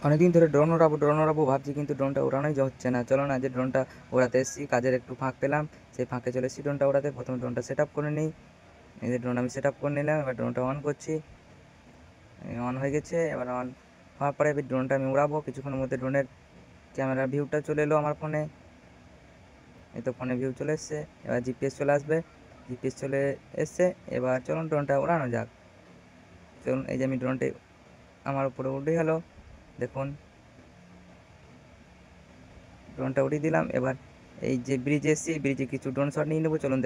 অনেকদিন ধরে ড্রোন ওড়াবো ভাবছি, কিন্তু ড্রোনটা ওড়ানোই হচ্ছে না। চলো না, যে ড্রোনটা ওড়াতে এসেছি, কাজের একটু ফাঁক পেলাম, সেই ফাঁকে চলে এসেছি ড্রোনটা ওড়াতে। প্রথমে ড্রোনটা সেট আপ করে নিই। এই যে ড্রোন আমি সেট আপ করে নিলাম, এবার ড্রোনটা অন করছি। অন হয়ে গেছে। এবার অন হওয়ার পরে এবার ড্রোনটা আমি উড়াবো। কিছুক্ষণের মধ্যে ড্রোনের ক্যামেরা ভিউটা চলে এলো আমার ফোনে। এই তো ফোনে ভিউ চলে এসছে। এবার জিপিএস চলে আসবে। জিপিএস চলে এসছে। এবার চলুন ড্রোনটা ওড়ানো যাক। চলুন, এই যে আমি ড্রোনটা আমার উপরে উঠে গেল, দেখুন ড্রোনটা উঠিয়ে দিলাম। এবার এই যে ব্রিজে এসছি, ব্রিজে কিছু ড্রোন শট নিয়ে নেবো, চলুন।